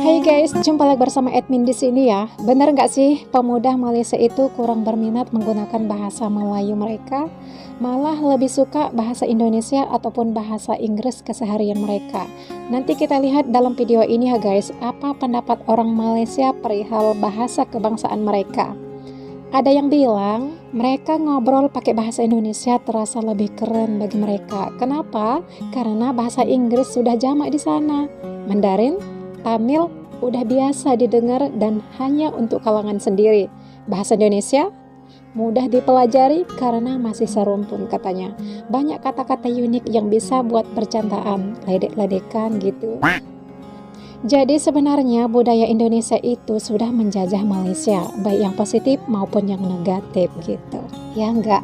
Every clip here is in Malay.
Hai guys, jumpa lagi bersama admin di sini ya. Bener nggak sih pemuda Malaysia itu kurang berminat menggunakan bahasa Melayu mereka, malah lebih suka bahasa Indonesia ataupun bahasa Inggris keseharian mereka. Nanti kita lihat dalam video ini ya guys, apa pendapat orang Malaysia perihal bahasa kebangsaan mereka. Ada yang bilang mereka ngobrol pakai bahasa Indonesia terasa lebih keren bagi mereka. Kenapa? Karena bahasa Inggris sudah jamak di sana. Mandarin, Tamil udah biasa didengar dan hanya untuk kalangan sendiri. Bahasa Indonesia mudah dipelajari karena masih serumpun katanya. Banyak kata-kata unik yang bisa buat bercandaan, ledek-ledekan gitu. Jadi sebenarnya budaya Indonesia itu sudah menjajah Malaysia, baik yang positif maupun yang negatif gitu. Ya enggak?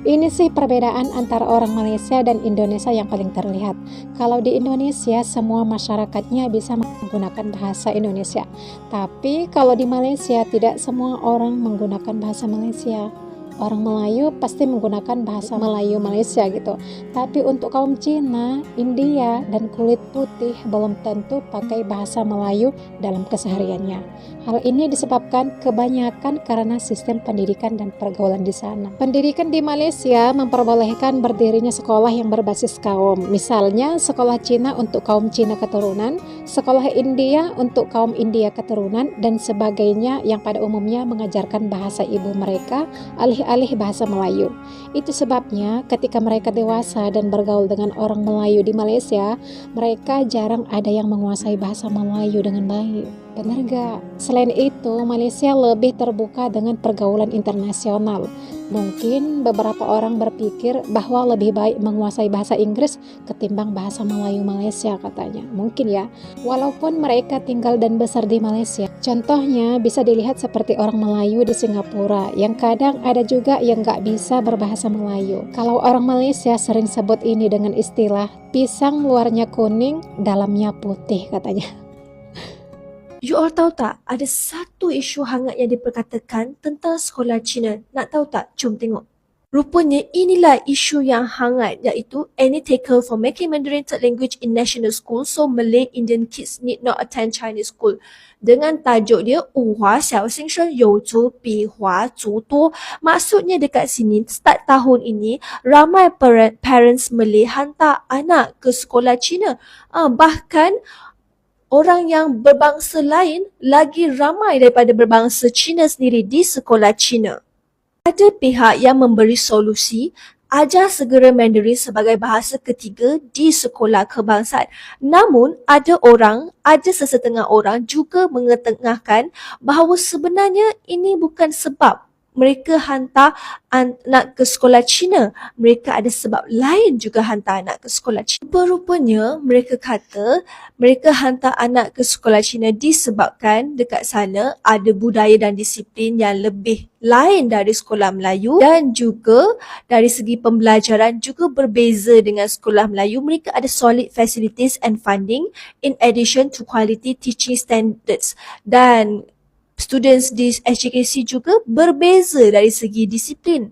Ini sih perbedaan antara orang Malaysia dan Indonesia yang paling terlihat. Kalau di Indonesia semua masyarakatnya bisa menggunakan bahasa Indonesia. Tapi kalau di Malaysia tidak semua orang menggunakan bahasa Malaysia. Orang Melayu pasti menggunakan bahasa Melayu Malaysia gitu. Tapi untuk kaum Cina, India, dan kulit putih belum tentu pakai bahasa Melayu dalam kesehariannya. Hal ini disebabkan kebanyakan karena sistem pendidikan dan pergaulan di sana. Pendidikan di Malaysia memperbolehkan berdirinya sekolah yang berbasis kaum. Misalnya sekolah Cina untuk kaum Cina keturunan, sekolah India untuk kaum India keturunan, dan sebagainya yang pada umumnya mengajarkan bahasa ibu mereka alih bahasa Melayu. Itu sebabnya ketika mereka dewasa dan bergaul dengan orang Melayu di Malaysia, mereka jarang ada yang menguasai bahasa Melayu dengan baik. Benar gak? Selain itu, Malaysia lebih terbuka dengan pergaulan internasional. Mungkin beberapa orang berpikir bahwa lebih baik menguasai bahasa Inggris ketimbang bahasa Melayu Malaysia katanya. Mungkin ya, walaupun mereka tinggal dan besar di Malaysia. Contohnya bisa dilihat seperti orang Melayu di Singapura, yang kadang ada juga yang gak bisa berbahasa Melayu. Kalau orang Malaysia sering sebut ini dengan istilah pisang luarnya kuning, dalamnya putih katanya. You all tahu tak, ada satu isu hangat yang diperkatakan tentang sekolah Cina. Nak tahu tak? Jom tengok. Rupanya inilah isu yang hangat, iaitu any tackle for making Mandarin third language in national school so Malay Indian kids need not attend Chinese school. Dengan tajuk dia, Wu Hua Xiao Xing Shen You Zu Bi Hua Zu Duo. Maksudnya dekat sini, start tahun ini, ramai parents Malay hantar anak ke sekolah Cina. Bahkan orang yang berbangsa lain lagi ramai daripada berbangsa Cina sendiri di sekolah Cina. Ada pihak yang memberi solusi, ajar segera Mandarin sebagai bahasa ketiga di sekolah kebangsaan. Namun, ada sesetengah orang juga mengetengahkan bahawa sebenarnya ini bukan sebab mereka hantar anak ke sekolah Cina. Mereka ada sebab lain juga hantar anak ke sekolah Cina. Rupanya mereka kata mereka hantar anak ke sekolah Cina disebabkan dekat sana ada budaya dan disiplin yang lebih lain dari sekolah Melayu, dan juga dari segi pembelajaran juga berbeza dengan sekolah Melayu. Mereka ada solid facilities and funding in addition to quality teaching standards, dan students di SJKC juga berbeza dari segi disiplin.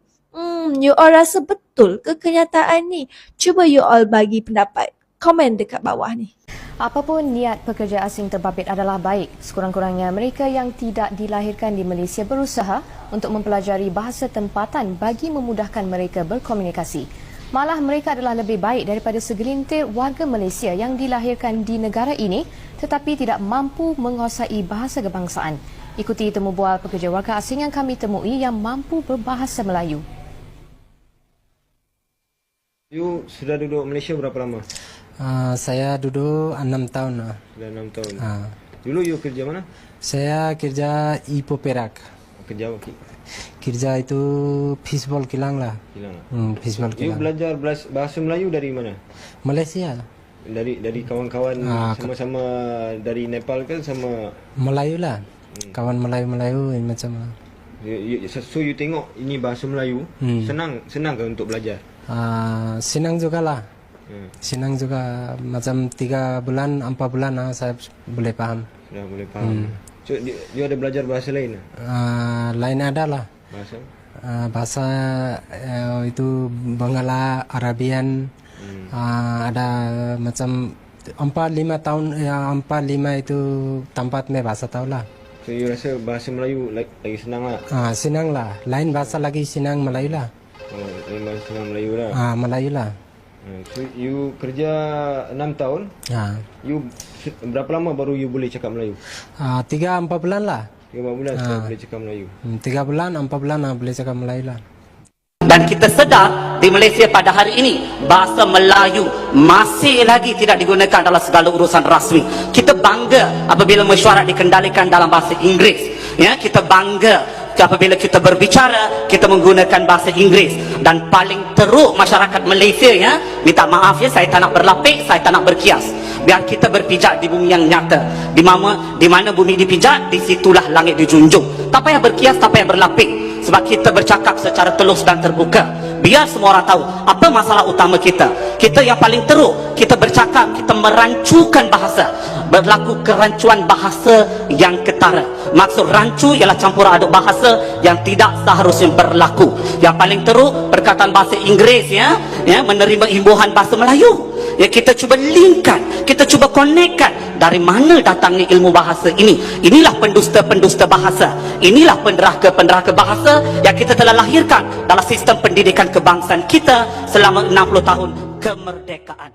You all rasa betul ke kenyataan ni? Cuba you all bagi pendapat. Komen dekat bawah ni. Apapun niat pekerja asing terbabit adalah baik. Sekurang-kurangnya mereka yang tidak dilahirkan di Malaysia berusaha untuk mempelajari bahasa tempatan bagi memudahkan mereka berkomunikasi. Malah mereka adalah lebih baik daripada segelintir warga Malaysia yang dilahirkan di negara ini tetapi tidak mampu menguasai bahasa kebangsaan. Ikuti temu bual pekerja warga asing yang kami temui yang mampu berbahasa Melayu. You sudah duduk Malaysia berapa lama? Saya duduk 6 tahun. Sudah 6 tahun. Dulu you kerja mana? Saya kerja Ipoh Perak. Kerja apa? Kerja itu fishball kilang lah. Fishball You kilang. belajar bahasa Melayu dari mana? Malaysia. Dari kawan-kawan sama-sama dari Nepal kan sama Melayu lah. Kawan Melayu macam. So you tengok ini bahasa Melayu, senang ke untuk belajar? Senang juga lah. Senang juga, macam 3 bulan, 4 bulan saya boleh paham. Dah boleh paham. So you ada belajar bahasa lain? Lain ada lah. Bahasa? Bahasa itu Bangla, Arabian, ada macam 4-5 tahun, ya 4-5 itu tempat me bahasa tahu lah. So you rasa bahasa Melayu lagi senang lah? Senang lah. Lain bahasa lagi senang Melayu lah. Oh, lain bahasa senang Melayu lah. Melayu lah. So you kerja 6 tahun, you berapa lama baru you boleh cakap Melayu? 3-4 bulan lah. 3-4 bulan saya boleh cakap Melayu. 3 bulan, 4 bulan boleh cakap Melayu lah. Dan kita sedar di Malaysia pada hari ini bahasa Melayu masih lagi tidak digunakan dalam segala urusan rasmi. Kita bangga apabila mesyuarat dikendalikan dalam bahasa Inggeris. Ya, kita bangga apabila kita berbicara kita menggunakan bahasa Inggeris. Dan paling teruk masyarakat Malaysia, ya, minta maaf ya, saya tak nak berlapik, saya tak nak berkias. Biar kita berpijak di bumi yang nyata. Di mana bumi dipijak, di situlah langit dijunjung. Tak payah berkias, tak payah berlapik. Sebab kita bercakap secara telus dan terbuka. Biar semua orang tahu apa masalah utama kita. Kita yang paling teruk, kita bercakap, kita merancukan bahasa. Berlaku kerancuan bahasa yang ketara. Maksud rancu ialah campur aduk bahasa yang tidak seharusnya berlaku. Yang paling teruk, perkataan bahasa Inggeris, ya menerima imbuhan bahasa Melayu. Ya, kita cuba linkkan, kita cuba konekkan dari mana datangnya ilmu bahasa ini. Inilah pendusta-pendusta bahasa. Inilah penderaka-penderaka bahasa yang kita telah lahirkan dalam sistem pendidikan kebangsaan kita selama 60 tahun kemerdekaan.